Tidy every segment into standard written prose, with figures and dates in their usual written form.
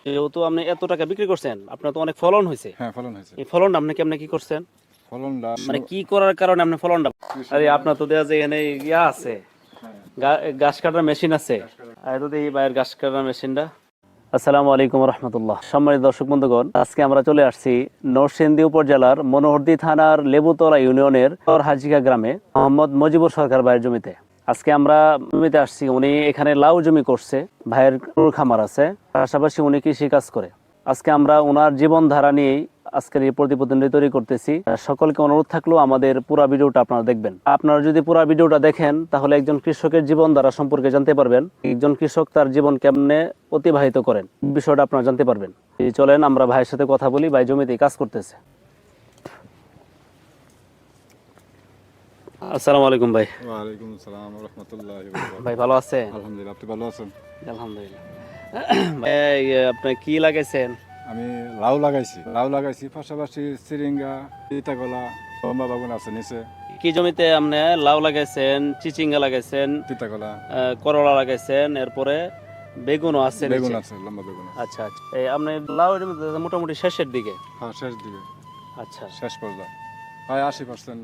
যেহেতু আপনি এত টাকা বিক্রি করছেন, আপনার তো অনেক ফলন হয়েছে। হ্যাঁ, ফলন হয়েছে। এই ফলনটা আপনি কেমনে কি করছেন? ফলনটা মানে কি করার কারণে আপনি ফলনটা? আরে আপনার তো দেখা যায় এখানে ইয়া আছে, ঘাস কাটার মেশিন আছে। আর তো দেখি বাইরের ঘাস কাটার মেশিনটা। আসসালামু আলাইকুম রহমতুল্লাহ। সম্মানিত দর্শক বন্ধুগণ, আজকে আমরা চলে আসছি নরসিংদী উপজেলার মনোহরদী থানার লেবুতলা ইউনিয়নের হাজিকা গ্রামে মোহাম্মদ মজিবুর সরকার ভাইয়ের জমিতে। আজকে আমরা জমিতে আসছি, উনি এখানে লাউ জমি করছে, ভাইয়ের গরুর খামার আছে, পাশাপাশি উনি কৃষি কাজ করে। আজকে আমরা ওনার জীবনধারা নিয়েই আজকের এই প্রতিবেদনটি তৈরি করতেছি। সকলকে অনুরোধ থাকলো আমাদের পুরো ভিডিওটা আপনারা দেখবেন। আপনারা যদি পুরো ভিডিওটা দেখেন তাহলে একজন কৃষকের জীবনধারা সম্পর্কে জানতে পারবেন, একজন কৃষক তার জীবন কেমনে অতিবাহিত করেন, বিষয়টা আপনারা জানতে পারবেন। চলেন আমরা ভাইয়ের সাথে কথা বলি। ভাই জমিতে কাজ করতেছে। আসসালামু আলাইকুম ভাই। ওয়ালাইকুম আসসালাম ওয়া রাহমাতুল্লাহি ওয়া বারাকাতুহু। ভাই ভালো আছে? আলহামদুলিল্লাহ, আপনি ভালো আছেন? আলহামদুলিল্লাহ। ভাই, আপনি কি লাগাইছেন? আমি লাউ লাগাইছি, পাশাপাশি সিরিঙ্গা, তিতাকলা, লম্বা বাগুন আছে নিচে। কি জমিতে আপনি লাউ লাগাইছেন, চিচিঙ্গা লাগাইছেন, তিতাকলা, করলা লাগাইছেন, এরপরে বেগুনও আছে বেগুন নিচে? আছে, লম্বা বেগুন আছে। আচ্ছা আচ্ছা। এই আপনি লাউ এর মধ্যে মোটামুটি শেষের দিকে? হ্যাঁ, শেষ দিকে, আচ্ছা, শেষ পর্যায়ে প্রায় 80%।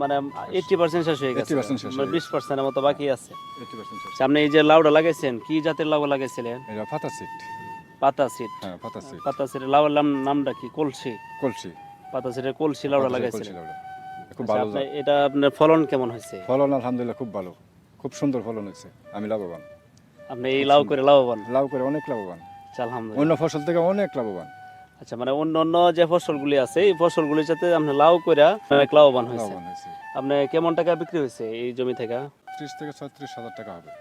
মানে 80% শেষ হয়ে গেছে, 80% শেষ হয়ে গেছে। 20% এর মতো বাকি আছে। 80% শেষ। আচ্ছা, আপনি এই যে লাউটা লাগাইছেন, কি জাতের লাউ লাগাইছিলেন? এটা পাতা সিট। পাতা সিড। হ্যাঁ, পাতা সিট। পাতা সিডের লাউয়ের নামটা কি? কলসি? কলসি। পাতা সিডের কলসি লাউটা পাতা সিটের লাগাইছিলেন? কলসি লাউটা। খুব আচ্ছা, ভালো আপনি জাত। এটা আপনার ফলন কেমন হয়েছে? ফলন আলহামদুলিল্লাহ খুব ভালো, খুব সুন্দর ফলন হয়েছে। আমি লাভবান। আপনি এই লাউ করে লাভবান? লাউ করে অনেক লাভবান, আচ্ছা, আলহামদুলিল্লাহ। অন্য ফসল থেকে অনেক লাভবান। আচ্ছা, মানে অন্য অন্য যে ফসলগুলি আছে এই ফসলগুলির সাথে আপনি লাউ করে অনেক লাভবান হয়েছে। লাভবান হয়েছে। আপনি কেমন টাকা বিক্রি হয়েছে এই জমি থেকে? 30 থেকে 36 হাজার টাকা হবে।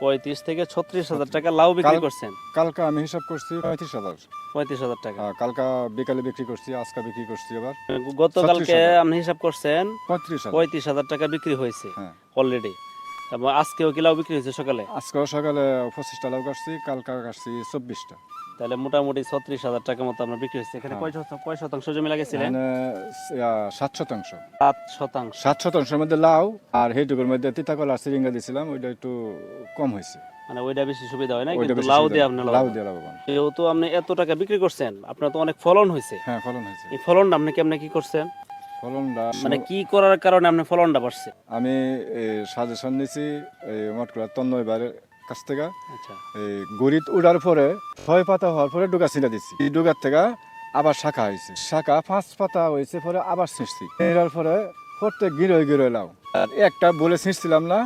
35 থেকে 36,000 টাকা লাউ বিক্রি করছেন? কালকা আমি হিসাব করছি 35,000। 35,000 টাকা। কালকা বিকালে বিক্রি করছি, আজকে বিক্রি করছি আবার গতকালকে 36,000। আপনি হিসাব করছেন 35,000। 35,000 টাকা বিক্রি হয়েছে হ্যাঁ, অলরেডি। এবং আজকেও কি লাউ বিক্রি হয়েছে সকালে? আজকেও সকালে 25টা লাউ কাটছি, কালকা কাটছি 24টা। তাহলে মোটামুটি 36,000 টাকার মতো আপনার বিক্রি হয়েছে। এখানে হ্যাঁ। কয় শতাংশ জমি লাগাইছিলেন? এখানে 7 শতাংশ। 7 শতাংশ। 7 শতাংশের মধ্যে লাউ আর সেইটুকুর মধ্যে তিতাকলা সিরিঙ্গা দিছিলাম, ওইটা একটু কম হয়েছে। মানে ওইটা বেশি সুবিধা হয় না, ওইটা কিন্তু বেশি লাউ সুবিধা। দিয়ে আপনি লাউ দিয়ে লাভবান। যেহেতু আপনি এত টাকা বিক্রি করছেন, আপনার তো অনেক ফলন হয়েছে। হ্যাঁ, ফলন হয়েছে। এই ফলনটা আপনি কেমনে কি করছেন? ফলনটা মানে কি করার কারণে আপনি ফলনটা বাড়ছে? আমি সাজেশন নিছি মটকলা তন্ময় বারের কাছ থেকে। আচ্ছা, এই গড়িত উড়ার পরে 6 পাতা হওয়ার পরে ডুগা ছিঁড়া দিচ্ছি, এই ডুগার থেকে আবার শাখা হয়েছে, শাখা 5 পাতা হয়েছে, পরে আবার ছিঁড়ছি, এর পরে প্রত্যেক গিরোয় লাউ। আর একটা বলে ছিঁড়ছিলাম না,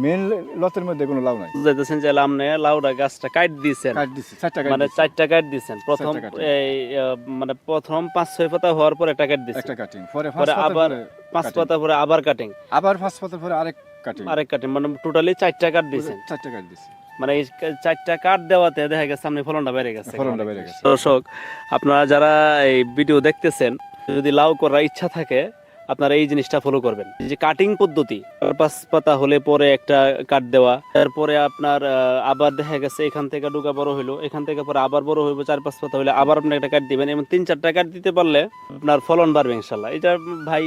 মেন লতের মধ্যে কোনো লাউ নাই। বুঝাইতেছেন যে আপনি লাউটা গাছটা কাট দিয়েছেন, কাট দিচ্ছি, 4টা কাট মানে দিচ্ছি। 4টা কাট দিয়েছেন প্রথম। 4টা কাটিং। এই মানে প্রথম 5-6 পাতা হওয়ার পরে একটা কাট দিয়েছেন, একটা কাটিং, পরে পরে 5 পাতার আবার পরে 5 কাটিং, পাতা পরে আবার কাটিং, আবার 5 পাতার পরে আরেক কাটিং, আরেক কাটিং, মানে টোটালি 4টা কাট দিয়েছেন। 4টা কাট দিচ্ছি। মানে এই 4টা কাট দেওয়াতে দেখা গেছে সামনে ফলনটা বেড়ে গেছে। ফলনটা বেড়ে গেছে। দর্শক, আপনারা যারা এই ভিডিও দেখতেছেন, যদি লাউ করার ইচ্ছা থাকে আপনারা এই জিনিসটা ফলো করবেন। এই যে কাটিং পদ্ধতি, 5 পাতা হলে পরে একটা কাট দেওয়া, তারপরে আপনার আবার দেখা গেছে এখান থেকে ডুগা বড় হইলো, এখান থেকে পরে আবার বড় হইব, 4-5 পাতা হলে আবার আপনি একটা কাট দিবেন, এবং 3-4টা কাট দিতে পারলে আপনার ফলন বাড়বে ইনশাল্লাহ। এটা ভাই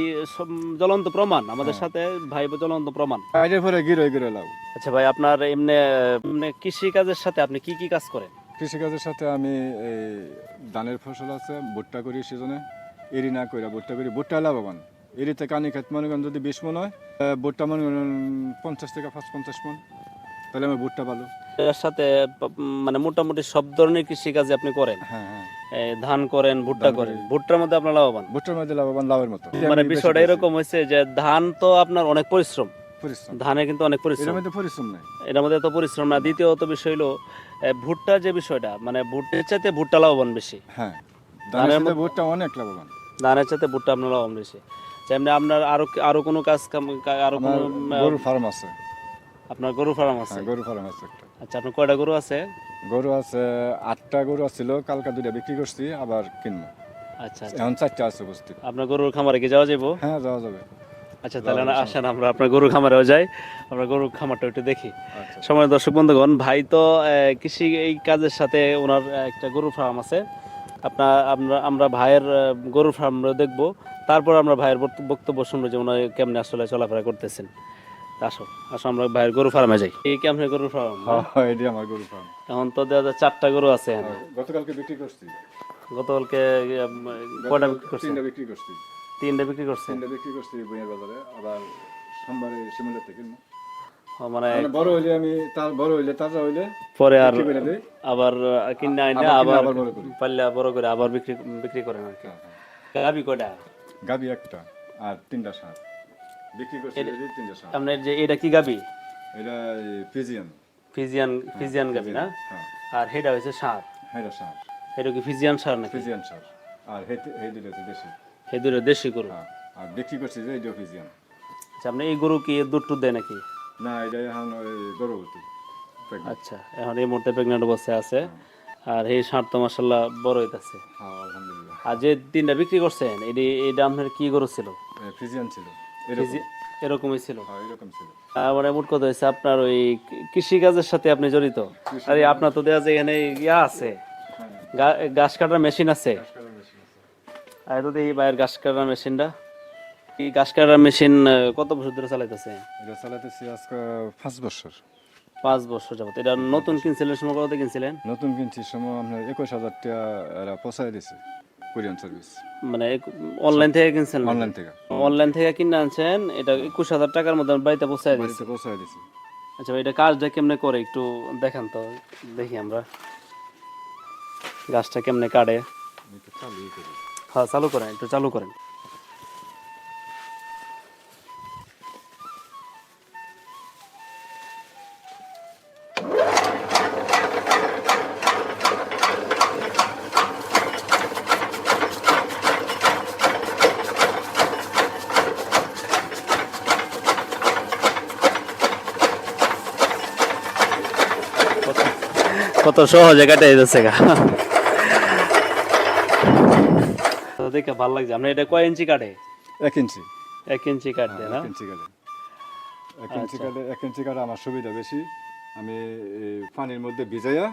জ্বলন্ত প্রমাণ, আমাদের সাথে ভাই জ্বলন্ত প্রমাণ। এর পরে গিরোয় লাউ। আচ্ছা ভাই, আপনার এমনি কৃষি কাজের সাথে আপনি কি কি কাজ করেন? কৃষিকাজের সাথে আমি এই ধানের ফসল আছে, ভুট্টা করি সিজনে, এরি না করি ভুট্টা করি, ভুট্টা লাভবান। এরিতে কানি খেত মনে করেন যদি 20 মন হয়, ভুট্টা মনে করেন 50 থেকে 55 মন, তাহলে আমি ভুট্টা ভালো। এর সাথে মানে মোটামুটি সব ধরনের কৃষি কাজ আপনি করেন? হ্যাঁ, হ্যাঁ, ধান করেন, ভুট্টা ধান করেন, করি। ভুট্টার মধ্যে আপনার লাভবান? ভুট্টার মধ্যে লাভবান, লাভের মতো। মানে আমি বেশি বিষয়টা করছি। এরকম হয়েছে যে ধান তো আপনার অনেক পরিশ্রম, পরিশ্রম, ধানে কিন্তু অনেক এর পরিশ্রম, মধ্যে পরিশ্রম নাই। এটার মধ্যে তো পরিশ্রম না। দ্বিতীয়ত বিষয় হলো ভুট্টা, যে বিষয়টা মানে ভুট্টার চাইতে ভুট্টা লাভবান বেশি। হ্যাঁ, ধানের ধানের সাথে মধ্যে ভুট্টা অনেক লাভবান। ধানের চাইতে ভুট্টা আপনার লাভবান বেশি। যেমনি আপনার আরো কোনো কাজ আরো আমার কোনো গরু ফার্ম আছে। আপনার গরু ফার্ম আছে? হ্যাঁ, গরু ফার্ম আছে একটা। আচ্ছা, আপনার কয়টা গরু আছে? গরু আছে 8টা গরু আছিল, কালকা 2টা বিক্রি করছি, আবার কিনবো। আচ্ছা আচ্ছা। এখন 4টা আছে উপস্থিত। আপনার গরুর খামারে কি যাওয়া যাবো? হ্যাঁ, যাওয়া যাবে। আচ্ছা, তাহলে আসেন আমরা আপনার গরু খামারেও যাই, আমরা গরুর খামারটা একটু দেখি। আচ্ছা, সময় দর্শক বন্ধুগণ, ভাই তো কৃষি এই কাজের সাথে ওনার একটা গরুর ফার্ম আছে। আমরা ভাইয়ের গরুর ফার্ম দেখবো, তারপর আমরা ভাইয়ের বক্তব্য শুনবো যে ওনার কেমনে আসলে চলাফেরা করতেছেন। আসো আসো আমরা ভাইয়ের গরু ফার্মে যাই। এই কি আপনার গরুর ফার্ম? হ্যাঁ, এটি আমার গরু ফার্ম। এখন তো দেখা যায় 4টা গরু আছে এখানে। গতকালকে বিক্রি করছি, গতকালকে কয়টা বিক্রি করছেন? 3টা বিক্রি করছি। 3টা বিক্রি করছেন। 3টা বিক্রি করছি বইয়ের বাজারে, আবার সোমবারে শিমুলের থেকে কিনবো। মানে মানে বড় হইলে আমি তার বড় হইলে তাজা হইলে পরে আর বিক্রি করে দেই। আবার কিনে আইনা আবার কিনে আবার আবার বড় করি। পাল্লা বড় করে আবার বিক্রি বিক্রি করেন আর কি। গাবি কয়টা? গাবি একটা আর 3টা ষাঁড় বিক্রি করছি, এই 3টা ষাঁড়। আপনার যে এটা কি গাবি? এটা ফিজিয়ান। ফিজিয়ান গাবি না? হ্যাঁ, আর হেডা হইছে ষাঁড়। এটা ষাঁড়, এটা কি ফিজিয়ান ষাঁড় নাকি? ফিজিয়ান ষাঁড়। আর হে দুটো হচ্ছে দেশি। এই দুটো দেশি গরু। হ্যাঁ, আর বিক্রি করছি যে এটা ফিজিয়ান। আচ্ছা, আপনি এই গরু কি দুধ টুধ দেয় নাকি? না, এটা এখন গর্ভবতী। আচ্ছা, এখন এই মুহূর্তে প্রেগনেন্ট অবস্থায় আছে। আর এই ষাঁড় তো মাশাআল্লাহ বড় হইতাছে। হ্যাঁ, আলহামদুলিল্লাহ। আর যে 3টা বিক্রি করছেন এটা আপনার কি গরু ছিল? ফিজিয়ান ছিল, এরকম। এরকমই ছিল। হ্যাঁ, এরকম ছিল। মানে মোট কথা হয়েছে আপনার ওই কৃষি কাজের সাথে আপনি জড়িত। আরে আপনার তো দেখা যায় এখানে ইয়া আছে, ঘাস কাটার মেশিন আছে। আর তো দেখি বাইরের ঘাস কাটার মেশিনটা, এই ঘাস কাটার মেশিন কত বছর ধরে চালাইতেছে? এটা চালাতেছি আজকে 5 বছর। 5 বছর যাবত। এটা নতুন কিনছিলেন সময় কত কিনছিলেন? নতুন কিনছি সময় আপনার 21,000 টাকা এরা পৌঁছায় দিছে, কুরিয়ান সার্ভিস। মানে অনলাইন থেকে কিনছেন? অনলাইন থেকে। অনলাইন থেকে কিনে আনছেন, এটা 21,000 টাকার মধ্যে বাড়িতে পৌঁছায় দিচ্ছে। বাড়িতে পৌঁছায় দিছি। আচ্ছা, এটা কাজটা কেমনে করে একটু দেখান তো, দেখি আমরা গাছটা কেমনে কাটে। আমি তো চালুই করি। হ্যাঁ, চালু করেন, একটু চালু করেন। কত সহজে কাটে যাচ্ছে গা। দেখে ভালো লাগছে। আপনি এটা কয় ইঞ্চি কাটে? 1 ইঞ্চি। 1 ইঞ্চি কাটে না? 1 ইঞ্চি কাটে। 1 ইঞ্চি কাটে আমার সুবিধা বেশি। আমি পানির মধ্যে ভিজাইয়া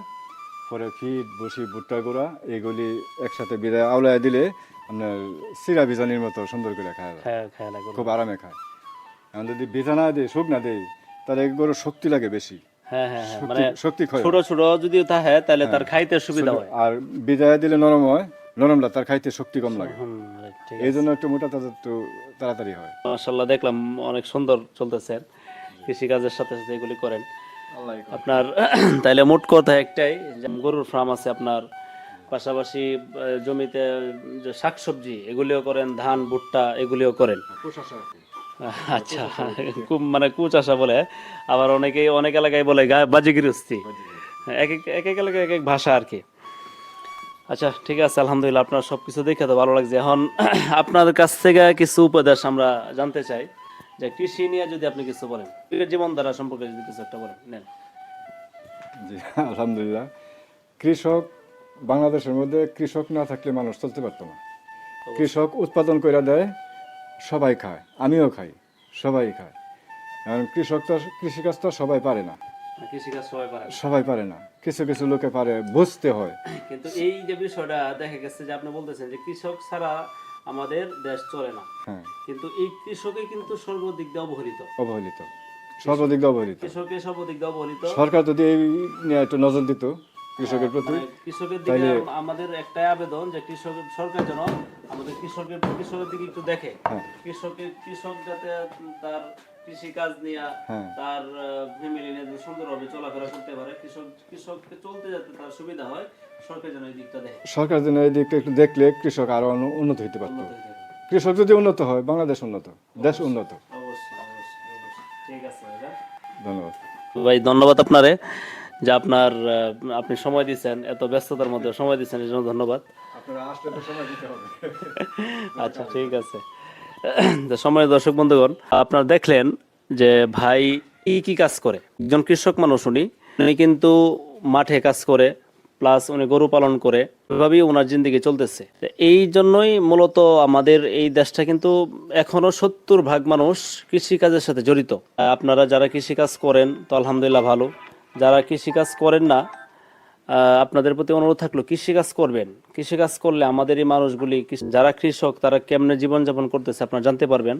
পরে ফিট বসি ভুট্টা গুঁড়া এগুলি একসাথে ভিজায় আওলায় দিলে আপনার চিরা ভিজানির মতো সুন্দর করে খায়, খায় লাগে। খুব আরামে খায়। এখন যদি ভিজা না দেয়, শুক না দেয়, তাহলে গরুর শক্তি লাগে বেশি। হ্যাঁ হ্যাঁ হ্যাঁ, মানে শক্তি ক্ষয়। ছোট ছোট যদি থাকে তাহলে তার খাইতে সুবিধা হয়। আর ভিজায় দিলে নরম হয়, নরমটা তার খাইতে শক্তি কম লাগে। ঠিক এই জন্য একটু মোটা তাজা একটু তাড়াতাড়ি হয়। মাশাআল্লাহ, দেখলাম অনেক সুন্দর চলতেছে কৃষি কাজের সাথে সাথে এগুলি করেন আপনার। তাইলে মোট কথা একটাই, যে গরুর ফার্ম আছে আপনার, পাশাপাশি জমিতে যে শাকসবজি এগুলিও করেন, ধান ভুট্টা এগুলিও করেন। আচ্ছা, খুব মানে কুচাষা বলে, আবার অনেক এলাকায় বলে বাজি গৃহস্থী। এক এক এলাকায় এক এক ভাষা আর কি। আচ্ছা, ঠিক আছে, আলহামদুলিল্লাহ আপনার সবকিছু দেখে তো ভালো লাগছে। এখন আপনাদের কাছ থেকে কিছু উপদেশ আমরা জানতে চাই, যে কৃষি নিয়ে যদি আপনি কিছু বলেন, জীবনধারা সম্পর্কে যদি কিছু একটা বলেন নেন। জি, আলহামদুলিল্লাহ। কৃষক, বাংলাদেশের মধ্যে কৃষক না থাকলে মানুষ চলতে পারতো না। কৃষক উৎপাদন করে দেয়, সবাই খায়, আমিও খাই, সবাই খায়। কারণ কৃষক তো, কৃষিকাজ তো সবাই পারে না, কৃষিকাজ সবাই পারে না। সবাই পারে না, কিছু কিছু লোকে পারে, বুঝতে হয়। কিন্তু এই যে বিষয়টা দেখা গেছে যে আপনি বলতেছেন যে কৃষক ছাড়া আমাদের দেশ চলে না, হ্যাঁ, কিন্তু এই কৃষকই কিন্তু সর্বদিক দিয়ে অবহেলিত। অবহেলিত, সর্বদিক দিয়ে অবহেলিত। কৃষকের সর্বদিক দিয়ে অবহেলিত। সরকার যদি এই নিয়ে একটু নজর দিত কৃষকের প্রতি, মানে কৃষকের দিকে আমাদের একটাই আবেদন, যে সরকার যেন আমাদের কৃষকের দিকে একটু দেখে। কৃষক যাতে তার কৃষি কাজ নিয়ে, তার ফ্যামিলি নিয়ে সুন্দরভাবে চলাফেরা করতে পারে, কৃষককে চলতে যাতে তার সুবিধা হয়, সরকার যেন এই দিকটা দেখে। সরকার যেন এই দিকটা একটু দেখলে কৃষক আরো উন্নত হইতে পারত। কৃষক যদি উন্নত হয়, বাংলাদেশ উন্নত, দেশ উন্নত। ঠিক আছে ধন্যবাদ ভাই, ধন্যবাদ আপনারে, যে আপনি সময় দিচ্ছেন, এত ব্যস্ততার মধ্যে সময় দিচ্ছেন, এর জন্য ধন্যবাদ। আচ্ছা, ঠিক আছে। সময় দর্শক বন্ধুগণ, আপনারা দেখলেন যে ভাই কি কাজ করে। একজন কৃষক মানুষ উনি কিন্তু মাঠে কাজ করে, প্লাস উনি গরু পালন করে, এভাবেই ওনার জিন্দেগি চলতেছে। এই জন্যই মূলত আমাদের এই দেশটা কিন্তু এখনো 70% মানুষ কৃষিকাজের সাথে জড়িত। আপনারা যারা কৃষিকাজ করেন তো আলহামদুলিল্লাহ ভালো, যারা কৃষিকাজ করেন না, আপনাদের প্রতি অনুরোধ থাকলো কৃষিকাজ করবেন। কৃষিকাজ করলে আমাদের এই মানুষগুলি, যারা কৃষক, তারা কেমনে জীবনযাপন করতেছে আপনারা জানতে পারবেন।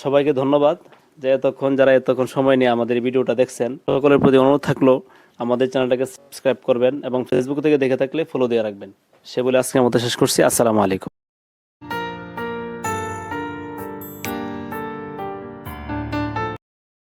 সবাইকে ধন্যবাদ। যে যারা এতক্ষণ সময় নিয়ে আমাদের ভিডিওটা দেখছেন, সকলের প্রতি অনুরোধ থাকলো আমাদের চ্যানেলটাকে সাবস্ক্রাইব করবেন এবং ফেসবুক থেকে দেখে থাকলে ফলো দিয়ে রাখবেন। সে বলে আজকের মতো শেষ করছি। আসসালামু আলাইকুম।